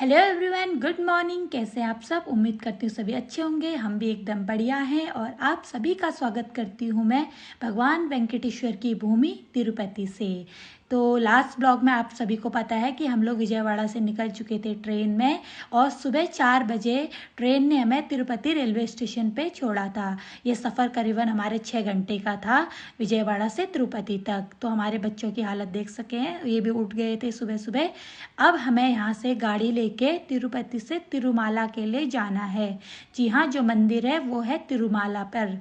Hello everyone, good morning. कैसे हैं आप सब? उम्मीद करती हूँ सभी अच्छे होंगे। हम भी एकदम बढ़िया हैं और आप सभी का स्वागत करती हूँ मैं भगवान वेंकटेश्वर की भूमि तिरुपति से। तो लास्ट ब्लॉग में आप सभी को पता है कि हम लोग विजयवाड़ा से निकल चुके थे ट्रेन में और सुबह 4 बजे ट्रेन ने हमें तिरुपति रेलवे स्टेशन पे छोड़ा था। ये सफ़र करीबन हमारे 6 घंटे का था विजयवाड़ा से तिरुपति तक। तो हमारे बच्चों की हालत देख सके हैं, ये भी उठ गए थे सुबह सुबह। अब हमें यहाँ से गाड़ी लेके तिरुपति से तिरुमाला के लिए जाना है। जी हाँ, जो मंदिर है वो है तिरुमाला पर,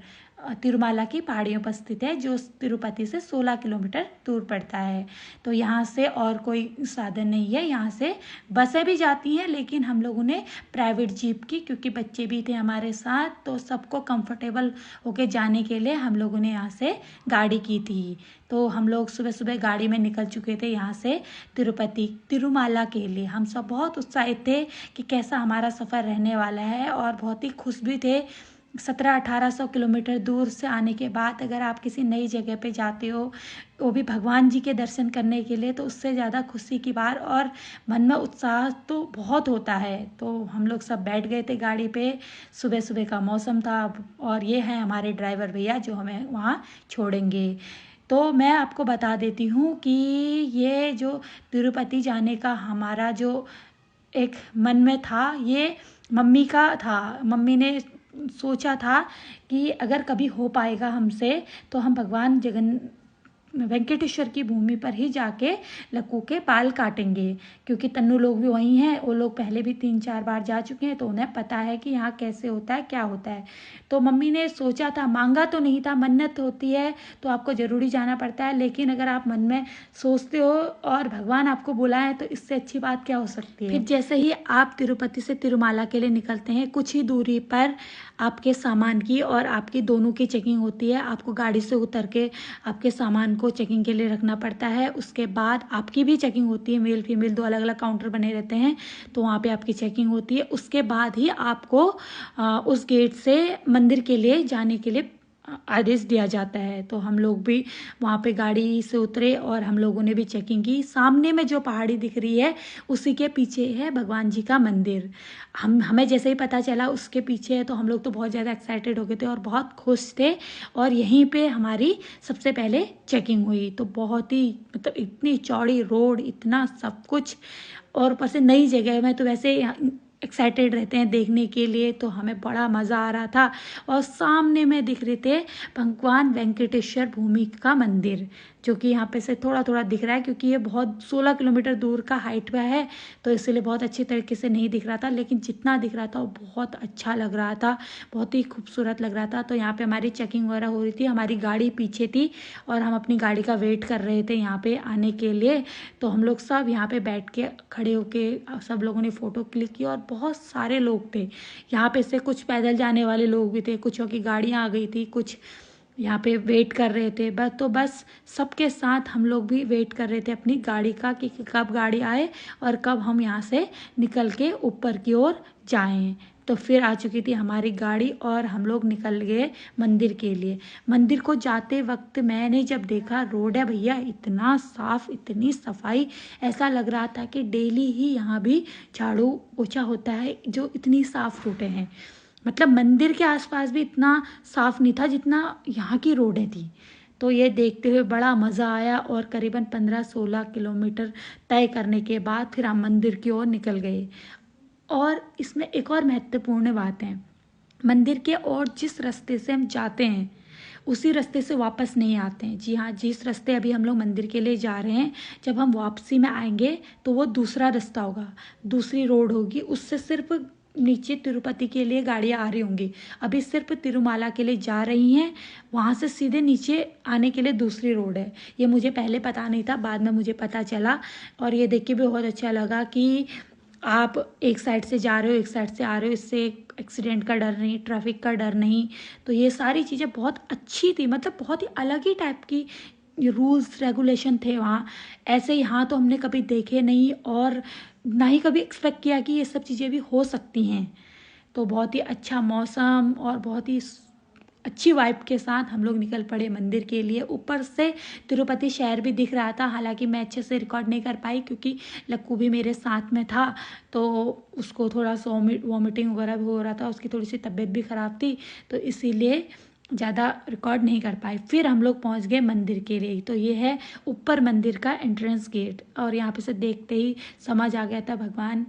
तिरुमाला की पहाड़ियों पर स्थित है, जो तिरुपति से 16 किलोमीटर दूर पड़ता है। तो यहाँ से और कोई साधन नहीं है। यहाँ से बसें भी जाती हैं, लेकिन हम लोगों ने प्राइवेट जीप की, क्योंकि बच्चे भी थे हमारे साथ, तो सबको कंफर्टेबल होके जाने के लिए हम लोगों ने यहाँ से गाड़ी की थी। तो हम लोग सुबह सुबह गाड़ी में निकल चुके थे यहाँ से तिरुपति तिरुमाला के लिए। हम सब बहुत उत्साहित थे कि कैसा हमारा सफ़र रहने वाला है और बहुत ही खुश भी थे। 1700-1800 किलोमीटर दूर से आने के बाद अगर आप किसी नई जगह पे जाते हो, वो भी भगवान जी के दर्शन करने के लिए, तो उससे ज़्यादा खुशी की बात और मन में उत्साह तो बहुत होता है। तो हम लोग सब बैठ गए थे गाड़ी पे। सुबह सुबह का मौसम था और ये हैं हमारे ड्राइवर भैया जो हमें वहाँ छोड़ेंगे। तो मैं आपको बता देती हूँ कि ये जो तिरुपति जाने का हमारा जो एक मन में था, ये मम्मी का था। मम्मी ने सोचा था कि अगर कभी हो पाएगा हमसे तो हम भगवान वेंकटेश्वर की भूमि पर ही जाके लक्कू के बाल काटेंगे, क्योंकि तन्नू लोग भी वहीं हैं। वो लोग पहले भी 3-4 बार जा चुके हैं, तो उन्हें पता है कि यहाँ कैसे होता है, क्या होता है। तो मम्मी ने सोचा था, मांगा तो नहीं था, मन्नत होती है तो आपको ज़रूरी जाना पड़ता है, लेकिन अगर आप मन में सोचते हो और भगवान आपको बुलाएं तो इससे अच्छी बात क्या हो सकती है। फिर जैसे ही आप तिरुपति से तिरुमाला के लिए निकलते हैं, कुछ ही दूरी पर आपके सामान की और आपकी दोनों की चेकिंग होती है। आपको गाड़ी से उतर के आपके सामान को चेकिंग के लिए रखना पड़ता है। उसके बाद आपकी भी चेकिंग होती है। मेल फीमेल 2 अलग अलग काउंटर बने रहते हैं, तो वहाँ पे आपकी चेकिंग होती है। उसके बाद ही आपको उस गेट से मंदिर के लिए जाने के लिए आदेश दिया जाता है। तो हम लोग भी वहाँ पे गाड़ी से उतरे और हम लोगों ने भी चेकिंग की। सामने में जो पहाड़ी दिख रही है उसी के पीछे है भगवान जी का मंदिर। हमें जैसे ही पता चला उसके पीछे है, तो हम लोग तो बहुत ज़्यादा एक्साइटेड हो गए थे और बहुत खुश थे। और यहीं पे हमारी सबसे पहले चेकिंग हुई। तो बहुत ही मतलब इतनी चौड़ी रोड, इतना सब कुछ, और ऊपर से नई जगह में तो वैसे एक्साइटेड रहते हैं देखने के लिए, तो हमें बड़ा मज़ा आ रहा था। और सामने में दिख रहे थे भगवान वेंकटेश्वर भूमि का मंदिर, जो कि यहाँ पे से थोड़ा थोड़ा दिख रहा है, क्योंकि ये बहुत 16 किलोमीटर दूर का हाइट पे है, तो इसलिए बहुत अच्छी तरीके से नहीं दिख रहा था। लेकिन जितना दिख रहा था वो बहुत अच्छा लग रहा था, बहुत ही खूबसूरत लग रहा था। तो यहाँ पे हमारी चेकिंग वगैरह हो रही थी। हमारी गाड़ी पीछे थी और हम अपनी गाड़ी का वेट कर रहे थे यहाँ पे आने के लिए। तो हम लोग सब यहाँ पे बैठ के खड़े होके सब लोगों ने फ़ोटो क्लिक की और बहुत सारे लोग थे यहाँ पे। से कुछ पैदल जाने वाले लोग भी थे, कुछों की गाड़ियाँ आ गई थी, कुछ यहाँ पे वेट कर रहे थे। बस सबके साथ हम लोग भी वेट कर रहे थे अपनी गाड़ी का, कि कब गाड़ी आए और कब हम यहाँ से निकल के ऊपर की ओर जाएं। तो फिर आ चुकी थी हमारी गाड़ी और हम लोग निकल गए मंदिर के लिए। मंदिर को जाते वक्त मैंने जब देखा, रोड है भैया इतना साफ, इतनी सफाई, ऐसा लग रहा था कि डेली ही यहाँ भी झाड़ू पोछा होता है, जो इतनी साफ रोडें हैं। मतलब मंदिर के आसपास भी इतना साफ नहीं था जितना यहाँ की रोडें थी। तो ये देखते हुए बड़ा मज़ा आया और करीबन 15-16 किलोमीटर तय करने के बाद फिर हम मंदिर की ओर निकल गए। और इसमें एक और महत्वपूर्ण बात है, मंदिर के और जिस रास्ते से हम जाते हैं उसी रास्ते से वापस नहीं आते हैं। जी हाँ, जिस रास्ते अभी हम लोग मंदिर के लिए जा रहे हैं, जब हम वापसी में आएंगे तो वो दूसरा रास्ता होगा, दूसरी रोड होगी। उससे सिर्फ नीचे तिरुपति के लिए गाड़ियाँ आ रही होंगी। अभी सिर्फ तिरुमाला के लिए जा रही हैं, वहाँ से सीधे नीचे आने के लिए दूसरी रोड है। ये मुझे पहले पता नहीं था, बाद में मुझे पता चला। और ये देख के भी बहुत अच्छा लगा कि आप एक साइड से जा रहे हो, एक साइड से आ रहे हो, इससे एक्सीडेंट का डर नहीं, ट्रैफिक का डर नहीं। तो ये सारी चीज़ें बहुत अच्छी थी, मतलब बहुत ही अलग ही टाइप की रूल्स रेगुलेशन थे वहाँ। ऐसे यहाँ तो हमने कभी देखे नहीं और ना ही कभी एक्सपेक्ट किया कि ये सब चीज़ें भी हो सकती हैं। तो बहुत ही अच्छा मौसम और बहुत ही अच्छी वाइब के साथ हम लोग निकल पड़े मंदिर के लिए। ऊपर से तिरुपति शहर भी दिख रहा था, हालांकि मैं अच्छे से रिकॉर्ड नहीं कर पाई क्योंकि लक्कू भी मेरे साथ में था, तो उसको थोड़ा सा वॉमिटिंग वगैरह भी हो रहा था, उसकी थोड़ी सी तबीयत भी ख़राब थी, तो इसीलिए ज़्यादा रिकॉर्ड नहीं कर पाए। फिर हम लोग पहुंच गए मंदिर के लिए। तो ये है ऊपर मंदिर का एंट्रेंस गेट, और यहाँ पे से देखते ही समझ आ गया था भगवान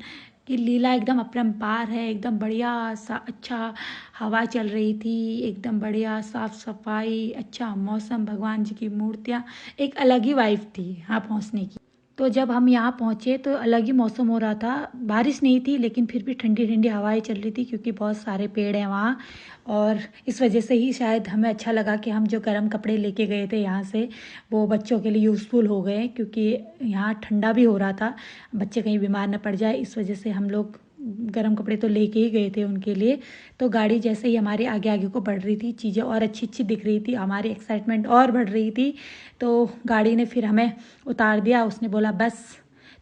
की लीला एकदम अपरंपार है। एकदम बढ़िया सा अच्छा हवा चल रही थी, एकदम बढ़िया साफ सफाई, अच्छा मौसम, भगवान जी की मूर्तियाँ, एक अलग ही वाइब थी यहाँ पहुँचने की। तो जब हम यहाँ पहुँचे तो अलग ही मौसम हो रहा था, बारिश नहीं थी लेकिन फिर भी ठंडी ठंडी हवाएं चल रही थी क्योंकि बहुत सारे पेड़ हैं वहाँ, और इस वजह से ही शायद हमें अच्छा लगा कि हम जो गर्म कपड़े लेके गए थे यहाँ से वो बच्चों के लिए यूज़फुल हो गए, क्योंकि यहाँ ठंडा भी हो रहा था, बच्चे कहीं बीमार न पड़ जाए, इस वजह से हम लोग गर्म कपड़े तो लेके ही गए थे उनके लिए। तो गाड़ी जैसे ही हमारे आगे आगे को बढ़ रही थी, चीज़ें और अच्छी अच्छी दिख रही थी, हमारी एक्साइटमेंट और बढ़ रही थी, तो गाड़ी ने फिर हमें उतार दिया। उसने बोला बस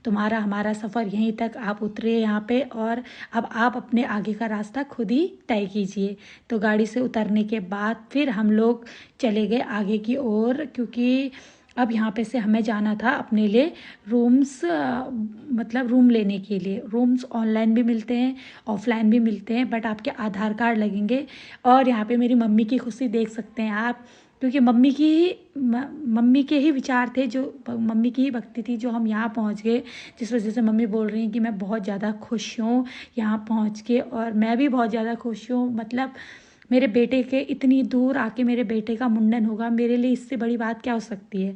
तुम्हारा हमारा सफ़र यहीं तक, आप उतरे यहाँ पे और अब आप अपने आगे का रास्ता खुद ही तय कीजिए। तो गाड़ी से उतरने के बाद फिर हम लोग चले गए आगे की ओर, क्योंकि अब यहाँ पे से हमें जाना था अपने लिए रूम्स, मतलब रूम लेने के लिए। रूम्स ऑनलाइन भी मिलते हैं, ऑफलाइन भी मिलते हैं, बट आपके आधार कार्ड लगेंगे। और यहाँ पे मेरी मम्मी की खुशी देख सकते हैं आप, क्योंकि मम्मी के ही विचार थे, जो मम्मी की ही भक्ति थी, जो हम यहाँ पहुँच गए, जिस वजह से मम्मी बोल रही हैं कि मैं बहुत ज़्यादा खुश हूँ यहाँ पहुँच के, और मैं भी बहुत ज़्यादा खुश हूँ। मतलब मेरे बेटे के इतनी दूर आके मेरे बेटे का मुंडन होगा, मेरे लिए इससे बड़ी बात क्या हो सकती है।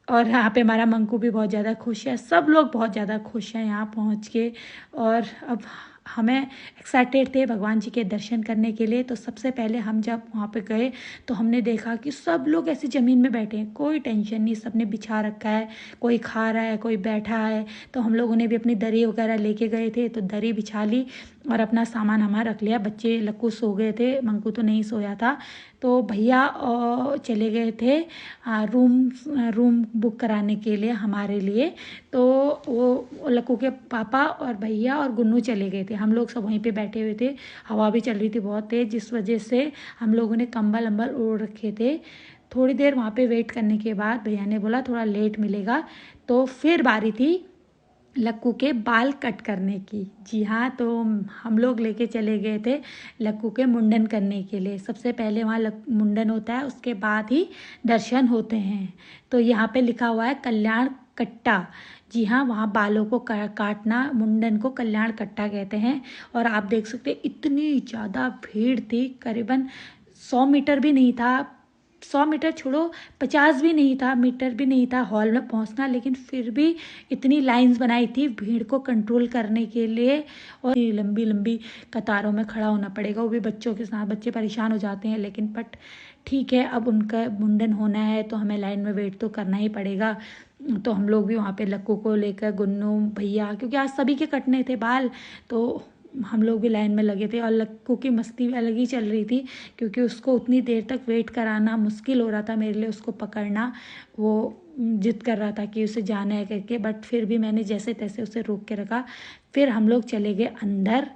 और यहाँ पे हमारा मंकू भी बहुत ज़्यादा खुश है, सब लोग बहुत ज़्यादा खुश हैं यहाँ पहुँच के। और अब हमें एक्साइटेड थे भगवान जी के दर्शन करने के लिए। तो सबसे पहले हम जब वहाँ पे गए तो हमने देखा कि सब लोग ऐसे ज़मीन में बैठे हैं, कोई टेंशन नहीं, सबने बिछा रखा है, कोई खा रहा है, कोई बैठा है। तो हम लोगों ने भी अपनी दरी वगैरह लेके गए थे, तो दरी बिछा ली और अपना सामान हमारा रख लिया। बच्चे लक्कू सो गए थे, मंकू तो नहीं सोया था। तो भैया चले गए थे रूम बुक कराने के लिए हमारे लिए। तो वो लक्कू के पापा और भैया और गुन्नू चले गए थे, हम लोग सब वहीं पे बैठे हुए थे। हवा भी चल रही थी बहुत तेज़, जिस वजह से हम लोगों ने कंबल अम्बल ओढ़ रखे थे। थोड़ी देर वहाँ पे वेट करने के बाद भैया ने बोला थोड़ा लेट मिलेगा, तो फिर बारी थी लक्कू के बाल कट करने की। जी हाँ, तो हम लोग लेके चले गए थे लक्कू के मुंडन करने के लिए। सबसे पहले वहाँ मुंडन होता है, उसके बाद ही दर्शन होते हैं। तो यहाँ पे लिखा हुआ है कल्याण कट्टा। जी हाँ, वहाँ बालों को काटना, मुंडन को कल्याण कट्टा कहते हैं। और आप देख सकते हैं इतनी ज़्यादा भीड़ थी, करीबन 100 मीटर भी नहीं था, 100 मीटर छोड़ो, 50 भी नहीं था, मीटर भी नहीं था हॉल में पहुंचना, लेकिन फिर भी इतनी लाइंस बनाई थी भीड़ को कंट्रोल करने के लिए। और लंबी लंबी कतारों में खड़ा होना पड़ेगा, वो भी बच्चों के साथ, बच्चे परेशान हो जाते हैं, लेकिन बट ठीक है, अब उनका मुंडन होना है तो हमें लाइन में वेट तो करना ही पड़ेगा। तो हम लोग भी वहाँ पे लक्कू को लेकर, गुन्नू भैया, क्योंकि आज सभी के कटने थे बाल, तो हम लोग भी लाइन में लगे थे। और लक्कू की मस्ती भी अलग ही चल रही थी, क्योंकि उसको उतनी देर तक वेट कराना मुश्किल हो रहा था मेरे लिए, उसको पकड़ना। वो जिद कर रहा था कि उसे जाना है करके, बट फिर भी मैंने जैसे तैसे उसे रोक के रखा। फिर हम लोग चले गए अंदर,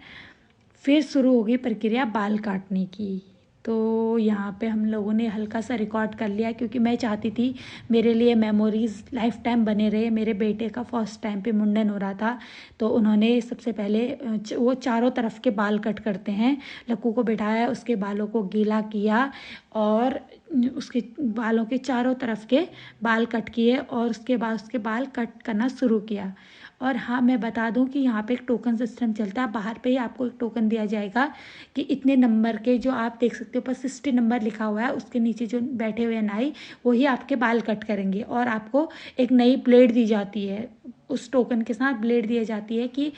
फिर शुरू हो गई प्रक्रिया बाल काटने की। तो यहाँ पे हम लोगों ने हल्का सा रिकॉर्ड कर लिया, क्योंकि मैं चाहती थी मेरे लिए मेमोरीज लाइफ टाइम बने रहे। मेरे बेटे का फर्स्ट टाइम पे मुंडन हो रहा था, तो उन्होंने सबसे पहले वो चारों तरफ के बाल कट करते हैं। लक्कू को बिठाया, उसके बालों को गीला किया और उसके बालों के चारों तरफ के बाल कट किए, और उसके बाद उसके बाल कट करना शुरू किया। और हाँ, मैं बता दूं कि यहाँ पे एक टोकन सिस्टम चलता है, बाहर पे ही आपको एक टोकन दिया जाएगा कि इतने नंबर के, जो आप देख सकते हो ऊपर 60 नंबर लिखा हुआ है, उसके नीचे जो बैठे हुए हैं नाई, वही आपके बाल कट करेंगे। और आपको एक नई ब्लेड दी जाती है, उस टोकन के साथ ब्लेड दी जाती है कि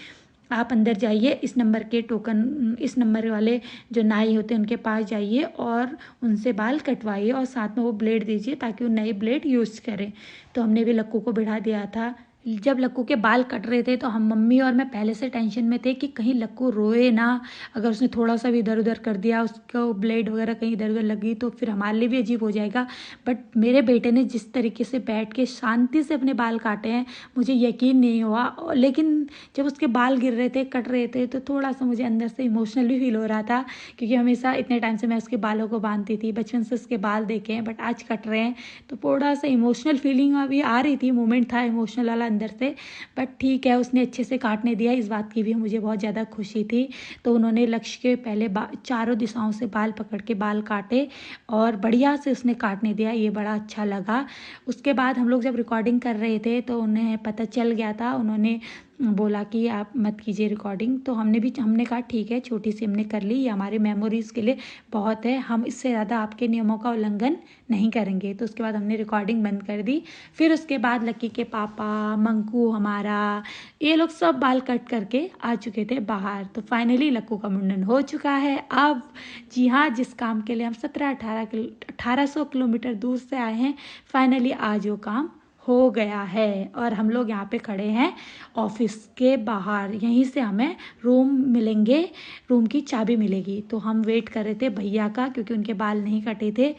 आप अंदर जाइए, इस नंबर के टोकन, इस नंबर वाले जो नाई होते हैं उनके पास जाइए और उनसे बाल कटवाइए, और साथ में वो ब्लेड दीजिए ताकि वो नई ब्लेड यूज़ करें। तो हमने भी लक्कू को बिठा दिया था, जब लक्कू के बाल कट रहे थे तो हम मम्मी और मैं पहले से टेंशन में थे कि कहीं लक्कू रोए ना, अगर उसने थोड़ा सा भी इधर उधर कर दिया, उसको ब्लेड वगैरह कहीं इधर उधर लगी तो फिर हमारे लिए भी अजीब हो जाएगा। बट मेरे बेटे ने जिस तरीके से बैठ के शांति से अपने बाल काटे हैं, मुझे यकीन नहीं हुआ। लेकिन जब उसके बाल गिर रहे थे, कट रहे थे, तो थोड़ा सा मुझे अंदर से इमोशनल भी फील हो रहा था, क्योंकि हमेशा इतने टाइम से मैं उसके बालों को बांधती थी, बचपन से उसके बाल देखे हैं, बट आज कट रहे हैं तो थोड़ा सा इमोशनल फीलिंग अभी आ रही थी, मोमेंट था इमोशनल वाला अंदर से। बट ठीक है, उसने अच्छे से काटने दिया, इस बात की भी मुझे बहुत ज़्यादा खुशी थी। तो उन्होंने लक्ष्य के पहले चारों दिशाओं से बाल पकड़ के बाल काटे और बढ़िया से उसने काटने दिया, ये बड़ा अच्छा लगा। उसके बाद हम लोग जब रिकॉर्डिंग कर रहे थे तो उन्हें पता चल गया था, उन्होंने बोला कि आप मत कीजिए रिकॉर्डिंग। तो हमने कहा ठीक है, छोटी सी हमने कर ली, ये हमारे मेमोरीज़ के लिए बहुत है, हम इससे ज़्यादा आपके नियमों का उल्लंघन नहीं करेंगे। तो उसके बाद हमने रिकॉर्डिंग बंद कर दी। फिर उसके बाद लक्की के पापा, मंकू हमारा, ये लोग सब बाल कट करके आ चुके थे बाहर। तो फाइनली लक्कू का मुंडन हो चुका है अब। जी हाँ, जिस काम के लिए हम 1800 किलोमीटर दूर से आए हैं, फाइनली आज वो काम हो गया है। और हम लोग यहाँ पे खड़े हैं ऑफिस के बाहर, यहीं से हमें रूम मिलेंगे, रूम की चाबी मिलेगी। तो हम वेट कर रहे थे भैया का, क्योंकि उनके बाल नहीं कटे थे,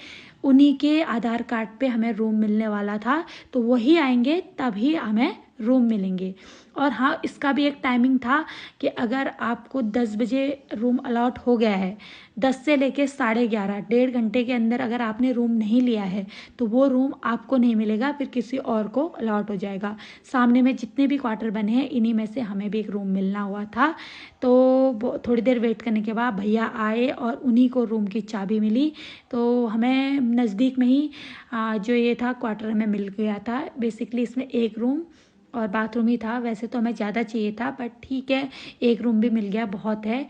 उन्हीं के आधार कार्ड पे हमें रूम मिलने वाला था, तो वही आएंगे तभी हमें रूम मिलेंगे। और हाँ, इसका भी एक टाइमिंग था कि अगर आपको 10 बजे रूम अलॉट हो गया है, 10 से लेके 11:30, 1.5 घंटे के अंदर अगर आपने रूम नहीं लिया है तो वो रूम आपको नहीं मिलेगा, फिर किसी और को अलॉट हो जाएगा। सामने में जितने भी क्वार्टर बने हैं, इन्हीं में से हमें भी एक रूम मिलना हुआ था। तो थोड़ी देर वेट करने के बाद भैया आए और उन्हीं को रूम की चाबी मिली। तो हमें नज़दीक में ही जो ये था क्वार्टर हमें मिल गया था। बेसिकली इसमें एक रूम और बाथरूम ही था, वैसे तो हमें ज़्यादा चाहिए था, बट ठीक है, एक रूम भी मिल गया, बहुत है।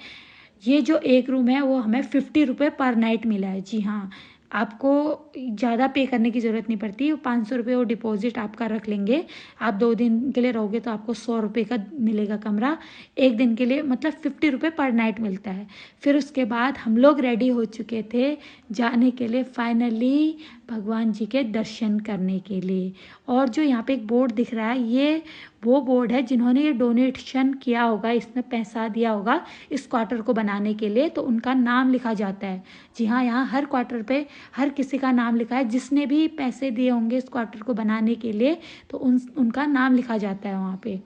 ये जो एक रूम है वो हमें 50 रुपये पर नाइट मिला है। जी हाँ, आपको ज़्यादा पे करने की ज़रूरत नहीं पड़ती, 500 रुपये वो डिपॉजिट आपका रख लेंगे। आप 2 दिन के लिए रहोगे तो आपको 100 रुपये का मिलेगा कमरा, एक दिन के लिए मतलब 50 रुपये पर नाइट मिलता है। फिर उसके बाद हम लोग रेडी हो चुके थे जाने के लिए फाइनली भगवान जी के दर्शन करने के लिए। और जो यहाँ पे एक बोर्ड दिख रहा है, ये वो बोर्ड है जिन्होंने ये डोनेशन किया होगा, इसमें पैसा दिया होगा इस क्वार्टर को बनाने के लिए, तो उनका नाम लिखा जाता है। जी हाँ, यहाँ हर क्वार्टर पे हर किसी का नाम लिखा है, जिसने भी पैसे दिए होंगे इस क्वार्टर को बनाने के लिए, तो उनका नाम लिखा जाता है वहाँ पे।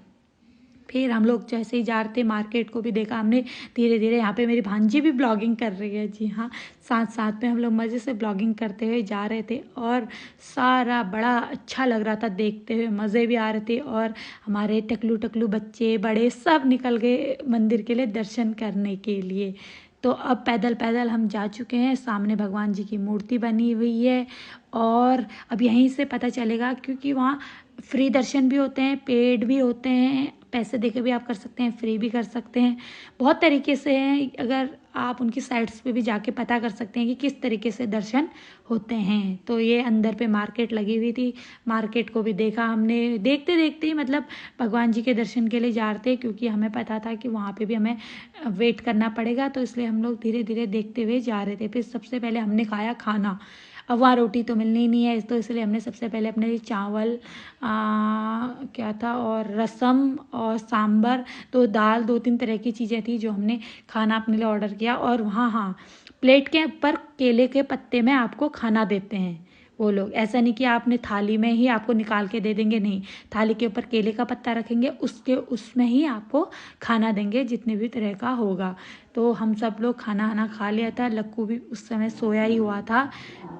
फिर हम लोग जैसे ही जा रहे थे, मार्केट को भी देखा हमने धीरे धीरे। यहाँ पे मेरी भांजी भी ब्लॉगिंग कर रही है। जी हाँ, साथ साथ में हम लोग मज़े से ब्लॉगिंग करते हुए जा रहे थे और सारा बड़ा अच्छा लग रहा था देखते हुए, मज़े भी आ रहे थे। और हमारे टकलू टकलू बच्चे बड़े सब निकल गए मंदिर के लिए दर्शन करने के लिए। तो अब पैदल पैदल हम जा चुके हैं, सामने भगवान जी की मूर्ति बनी हुई है। और अब यहीं से पता चलेगा, क्योंकि वहाँ फ्री दर्शन भी होते हैं, पेड भी होते हैं, पैसे देके भी आप कर सकते हैं, फ्री भी कर सकते हैं, बहुत तरीके से हैं। अगर आप उनकी साइट्स पे भी जाके पता कर सकते हैं कि किस तरीके से दर्शन होते हैं। तो ये अंदर पे मार्केट लगी हुई थी, मार्केट को भी देखा हमने। देखते देखते ही मतलब भगवान जी के दर्शन के लिए जा रहे थे, क्योंकि हमें पता था कि वहाँ पे भी हमें वेट करना पड़ेगा, तो इसलिए हम लोग धीरे धीरे देखते हुए जा रहे थे। फिर सबसे पहले हमने खाया खाना। अब वहाँ रोटी तो मिलनी ही नहीं है, तो इसलिए हमने सबसे पहले अपने लिए चावल क्या था और रसम और सांभर, तो दाल, 2-3 तरह की चीज़ें थी जो हमने खाना अपने लिए ऑर्डर किया। और वहाँ हाँ, प्लेट के ऊपर केले के पत्ते में आपको खाना देते हैं वो लोग। ऐसा नहीं कि आपने थाली में ही आपको निकाल के दे देंगे, नहीं, थाली के ऊपर केले का पत्ता रखेंगे, उसमें ही आपको खाना देंगे जितने भी तरह का होगा। तो हम सब लोग खाना खा लिया था। लक्कू भी उस समय सोया ही हुआ था।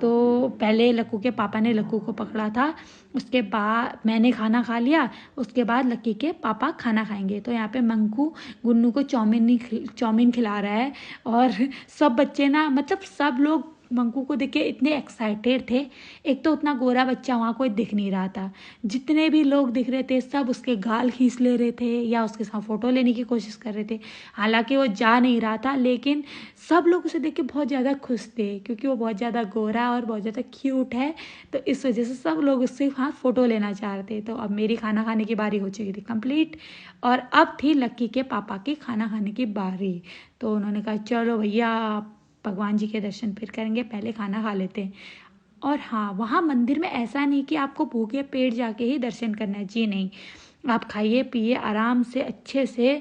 तो पहले लक्कू के पापा ने लक्कू को पकड़ा था, उसके बाद मैंने खाना खा लिया, उसके बाद लक्की के पापा खाना खाएंगे। तो यहाँ पे मंकू गुन्नू को चाउमीन खिला रहा है। और सब बच्चे ना, मतलब सब लोग मंकू को देख के इतने एक्साइटेड थे। एक तो उतना गोरा बच्चा वहाँ कोई दिख नहीं रहा था, जितने भी लोग दिख रहे थे सब उसके गाल खींच ले रहे थे या उसके साथ फ़ोटो लेने की कोशिश कर रहे थे। हालांकि वो जा नहीं रहा था, लेकिन सब लोग उसे देख के बहुत ज़्यादा खुश थे, क्योंकि वो बहुत ज़्यादा गोरा और बहुत ज़्यादा क्यूट है। तो इस वजह से सब लोग उससे वहाँ फ़ोटो लेना चाह रहे थे। तो अब मेरी खाना खाने की बारी हो चुकी थी कंप्लीट, और अब थी लक्की के पापा की खाना खाने की बारी। तो उन्होंने कहा चलो भैया, भगवान जी के दर्शन फिर करेंगे, पहले खाना खा लेते हैं। और हाँ, वहाँ मंदिर में ऐसा नहीं कि आपको भूखे पेट जाके ही दर्शन करना है, जी नहीं। आप खाइए पिए आराम से, अच्छे से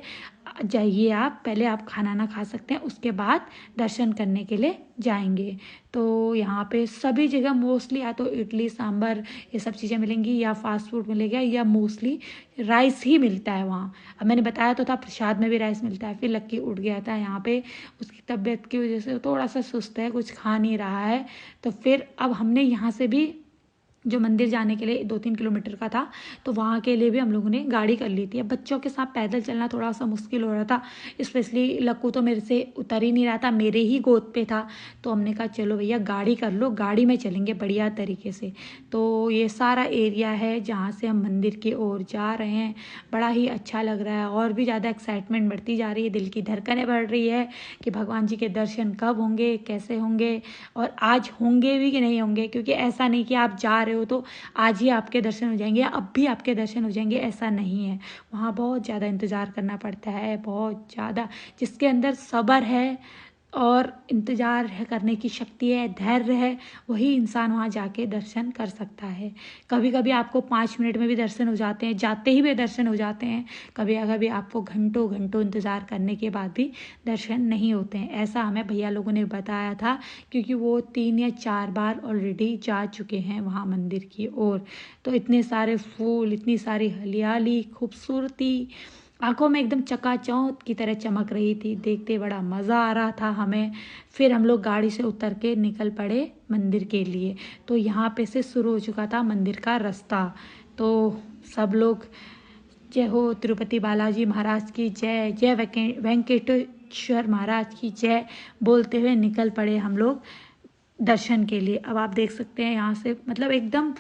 जाइए। आप पहले आप खाना ना खा सकते हैं, उसके बाद दर्शन करने के लिए जाएंगे। तो यहाँ पे सभी जगह मोस्टली या तो इडली सांभर ये सब चीज़ें मिलेंगी, या फास्ट फूड मिलेगा, या मोस्टली राइस ही मिलता है वहाँ। अब मैंने बताया तो था प्रसाद में भी राइस मिलता है। फिर लक्की उठ गया था यहाँ पे, उसकी तबीयत की वजह से थोड़ा सा सुस्त है, कुछ खा नहीं रहा है। तो फिर अब हमने यहाँ से भी जो मंदिर जाने के लिए 2-3 किलोमीटर का था, तो वहाँ के लिए भी हम लोगों ने गाड़ी कर ली थी। अब बच्चों के साथ पैदल चलना थोड़ा सा मुश्किल हो रहा था, स्पेशली लक्कू तो मेरे से उतर ही नहीं रहा था, मेरे ही गोद पे था। तो हमने कहा चलो भैया गाड़ी कर लो, गाड़ी में चलेंगे बढ़िया तरीके से। तो ये सारा एरिया है जहाँ से हम मंदिर की ओर जा रहे हैं। बड़ा ही अच्छा लग रहा है, और भी ज़्यादा एक्साइटमेंट बढ़ती जा रही है, दिल की धड़कनें बढ़ रही है कि भगवान जी के दर्शन कब होंगे, कैसे होंगे, और आज होंगे भी कि नहीं होंगे। क्योंकि ऐसा नहीं कि आप जा रहे हो तो आज ही आपके दर्शन हो जाएंगे या अब भी आपके दर्शन हो जाएंगे, ऐसा नहीं है। वहाँ बहुत ज़्यादा इंतज़ार करना पड़ता है, बहुत ज़्यादा। जिसके अंदर सब्र है और इंतज़ार है करने की शक्ति है, धैर्य है, वही इंसान वहाँ जाके दर्शन कर सकता है। कभी कभी आपको 5 मिनट में भी दर्शन हो जाते हैं, जाते ही भी दर्शन हो जाते हैं। कभी कभी आपको घंटों घंटों इंतज़ार करने के बाद भी दर्शन नहीं होते हैं। ऐसा हमें भैया लोगों ने बताया था, क्योंकि वो 3 या 4 बार ऑलरेडी जा चुके हैं वहाँ मंदिर की ओर। तो इतने सारे फूल, इतनी सारी हरियाली, खूबसूरती आंखों में एकदम चकाचौंध की तरह चमक रही थी, देखते बड़ा मज़ा आ रहा था हमें। फिर हम लोग गाड़ी से उतर के निकल पड़े मंदिर के लिए। तो यहाँ पे से शुरू हो चुका था मंदिर का रास्ता। तो सब लोग जय हो तिरुपति बालाजी महाराज की जय, जय वेंकटेश्वर महाराज की जय बोलते हुए निकल पड़े हम लोग दर्शन के लिए। अब आप देख सकते हैं यहाँ से मतलब एकदम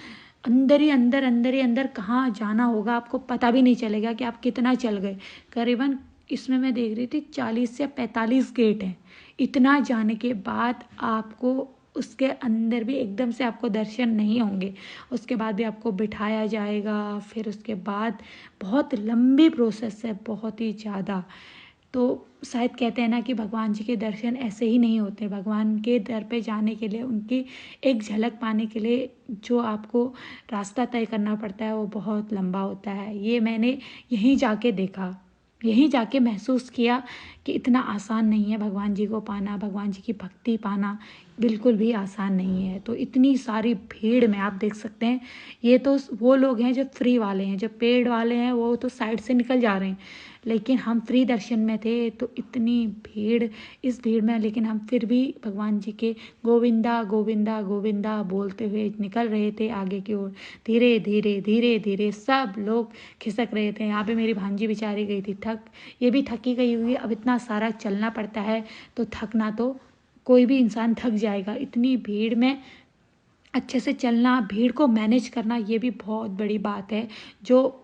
अंदर ही अंदर, अंदर ही अंदर कहाँ जाना होगा आपको पता भी नहीं चलेगा कि आप कितना चल गए। करीबन इसमें मैं देख रही थी 40 या 45 गेट हैं। इतना जाने के बाद आपको उसके अंदर भी एकदम से आपको दर्शन नहीं होंगे, उसके बाद भी आपको बिठाया जाएगा। फिर उसके बाद बहुत लंबी प्रोसेस है, बहुत ही ज़्यादा। तो शायद कहते हैं ना कि भगवान जी के दर्शन ऐसे ही नहीं होते। भगवान के दर पे जाने के लिए, उनकी एक झलक पाने के लिए जो आपको रास्ता तय करना पड़ता है वो बहुत लंबा होता है। ये मैंने यहीं जाके देखा, यहीं जाके महसूस किया कि इतना आसान नहीं है भगवान जी को पाना, भगवान जी की भक्ति पाना बिल्कुल भी आसान नहीं है। तो इतनी सारी भीड़ में आप देख सकते हैं, ये तो वो लोग हैं जो फ्री वाले हैं, जो पेड वाले हैं वो तो साइड से निकल जा रहे हैं, लेकिन हम फ्री दर्शन में थे। तो इतनी भीड़, इस भीड़ में लेकिन हम फिर भी भगवान जी के गोविंदा गोविंदा गोविंदा बोलते हुए निकल रहे थे आगे की ओर। धीरे धीरे धीरे धीरे सब लोग खिसक रहे थे। यहाँ पे मेरी भांजी बेचारी गई थी थक, ये भी थकी गई हुई। अब इतना सारा चलना पड़ता है तो थकना तो कोई भी इंसान थक जाएगा। इतनी भीड़ में अच्छे से चलना, भीड़ को मैनेज करना, ये भी बहुत बड़ी बात है जो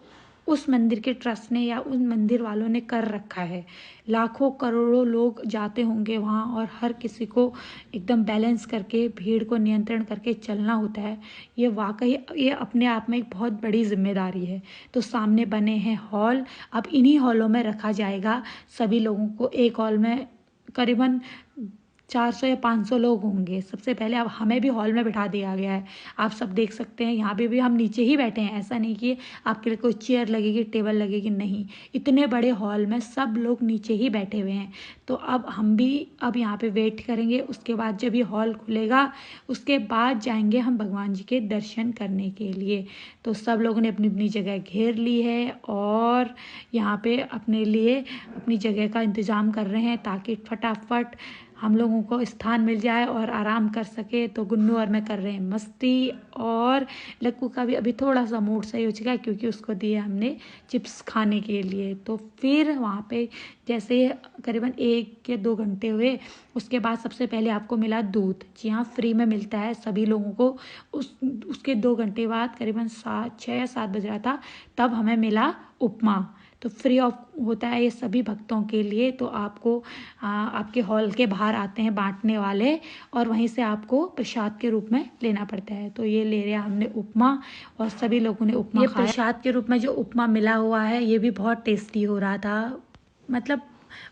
उस मंदिर के ट्रस्ट ने या उन मंदिर वालों ने कर रखा है। लाखों करोड़ों लोग जाते होंगे वहाँ और हर किसी को एकदम बैलेंस करके, भीड़ को नियंत्रण करके चलना होता है। ये वाकई ये अपने आप में एक बहुत बड़ी जिम्मेदारी है। तो सामने बने हैं हॉल, अब इन्हीं हॉलों में रखा जाएगा सभी लोगों को। एक हॉल में करीबन 400 या 500 लोग होंगे। सबसे पहले अब हमें भी हॉल में बिठा दिया गया है। आप सब देख सकते हैं यहाँ पे भी हम नीचे ही बैठे हैं, ऐसा नहीं कि आपके लिए कोई चेयर लगेगी, टेबल लगेगी, नहीं। इतने बड़े हॉल में सब लोग नीचे ही बैठे हुए हैं। तो अब हम भी अब यहाँ पे वेट करेंगे, उसके बाद जब ये हॉल खुलेगा उसके बाद जाएंगे हम भगवान जी के दर्शन करने के लिए। तो सब लोगों ने अपनी अपनी जगह घेर ली है और यहाँ पे अपने लिए अपनी जगह का इंतज़ाम कर रहे हैं ताकि फटाफट हम लोगों को स्थान मिल जाए और आराम कर सके। तो गुन्नू और मैं कर रहे हैं मस्ती, और लक्कू का भी अभी थोड़ा सा मूड सही हो चुका है क्योंकि उसको दिए हमने चिप्स खाने के लिए। तो फिर वहाँ पे जैसे करीबन 1 या 2 घंटे हुए, उसके बाद सबसे पहले आपको मिला दूध। जी हाँ, फ्री में मिलता है सभी लोगों को। उसके 2 घंटे बाद करीबन 6 या 7 बज रहा था, तब हमें मिला उपमा। तो फ्री ऑफ होता है ये सभी भक्तों के लिए। तो आपको आपके हॉल के बाहर आते हैं बांटने वाले और वहीं से आपको प्रसाद के रूप में लेना पड़ता है। तो ये ले लिया हमने उपमा और सभी लोगों ने उपमा खाया। प्रसाद के रूप में जो उपमा मिला हुआ है ये भी बहुत टेस्टी हो रहा था। मतलब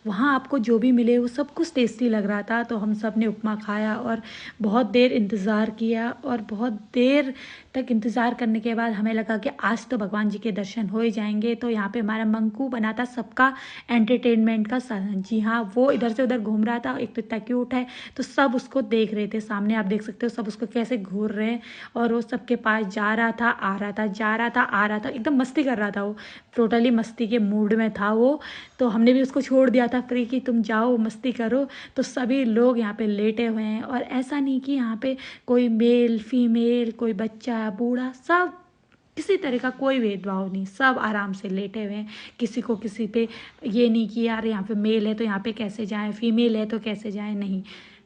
वहाँ आपको जो भी मिले वो सब कुछ टेस्टी लग रहा था। तो हम सब ने उपमा खाया और बहुत देर इंतज़ार किया, और बहुत देर तक इंतज़ार करने के बाद हमें लगा कि आज तो भगवान जी के दर्शन हो ही जाएंगे। तो यहाँ पे हमारा मंकू बना था सबका एंटरटेनमेंट का साधन। जी हाँ, वो इधर से उधर घूम रहा था, एक तो इतना क्यूट है, तो सब उसको देख रहे थे। सामने आप देख सकते हो सब उसको कैसे घूर रहे हैं, और वो सबके पास जा रहा था, आ रहा था, जा रहा था, आ रहा था, एकदम मस्ती कर रहा था। वो टोटली मस्ती के मूड में था वो। तो हमने भी उसको छोड़ दिया था फ्री कि तुम जाओ मस्ती करो। तो सभी लोग यहाँ पे लेटे हुए हैं, और ऐसा नहीं कि यहाँ पे कोई मेल फीमेल, कोई बच्चा बूढ़ा, सब किसी तरह का कोई भेदभाव नहीं, सब आराम से लेटे हुए हैं। किसी को किसी पे ये नहीं कि यार यहाँ पे मेल है तो यहाँ पे कैसे जाएं, फीमेल है तो कैसे जाएं, नहीं,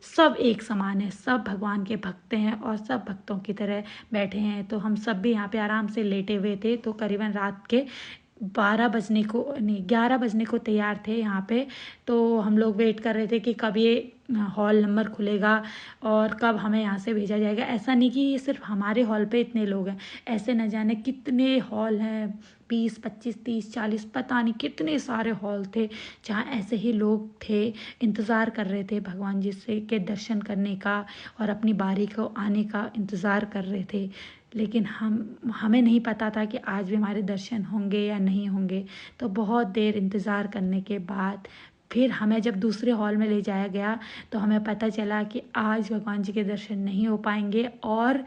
सब एक समान है, सब भगवान के भक्त हैं और सब भक्तों की तरह बैठे हैं। तो हम सब भी यहाँ पे आराम से लेटे हुए थे। तो करीबन रात के 12 बजने को नहीं 11 बजने को तैयार थे यहाँ पे। तो हम लोग वेट कर रहे थे कि कब ये हॉल नंबर खुलेगा और कब हमें यहाँ से भेजा जाएगा। ऐसा नहीं कि ये सिर्फ हमारे हॉल पे इतने लोग हैं, ऐसे न जाने कितने हॉल हैं, 20 25 30 40 पता नहीं कितने सारे हॉल थे जहाँ ऐसे ही लोग थे, इंतज़ार कर रहे थे भगवान जी से के दर्शन करने का और अपनी बारी को आने का इंतज़ार कर रहे थे। लेकिन हमें नहीं पता था कि आज भी हमारे दर्शन होंगे या नहीं होंगे। तो बहुत देर इंतज़ार करने के बाद फिर हमें जब दूसरे हॉल में ले जाया गया तो हमें पता चला कि आज भगवान जी के दर्शन नहीं हो पाएंगे, और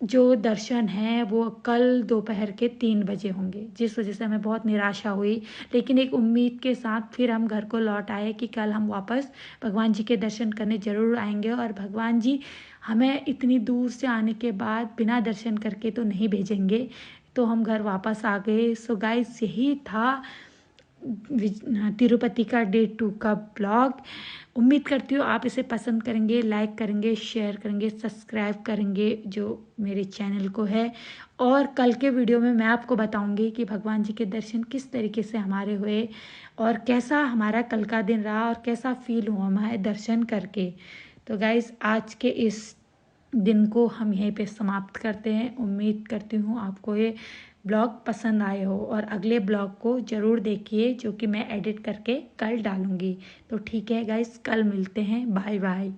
जो दर्शन हैं वो कल दोपहर के 3 बजे होंगे, जिस वजह से हमें बहुत निराशा हुई। लेकिन एक उम्मीद के साथ फिर हम घर को लौट आए कि कल हम वापस भगवान जी के दर्शन करने ज़रूर आएंगे, और भगवान जी हमें इतनी दूर से आने के बाद बिना दर्शन करके तो नहीं भेजेंगे। तो हम घर वापस आ गए। सो गाइस, यही था तिरुपति का डे 2 का ब्लॉग। उम्मीद करती हूँ आप इसे पसंद करेंगे, लाइक करेंगे, शेयर करेंगे, सब्सक्राइब करेंगे जो मेरे चैनल को है। और कल के वीडियो में मैं आपको बताऊंगी कि भगवान जी के दर्शन किस तरीके से हमारे हुए और कैसा हमारा कल का दिन रहा और कैसा फील हुआ हमारे दर्शन करके। तो गाइस, आज के इस दिन को हम यहीं पे समाप्त करते हैं। उम्मीद करती हूँ आपको ये ब्लॉग पसंद आए हो, और अगले ब्लॉग को ज़रूर देखिए जो कि मैं एडिट करके कल डालूँगी। तो ठीक है गाइस, कल मिलते हैं। Bye bye.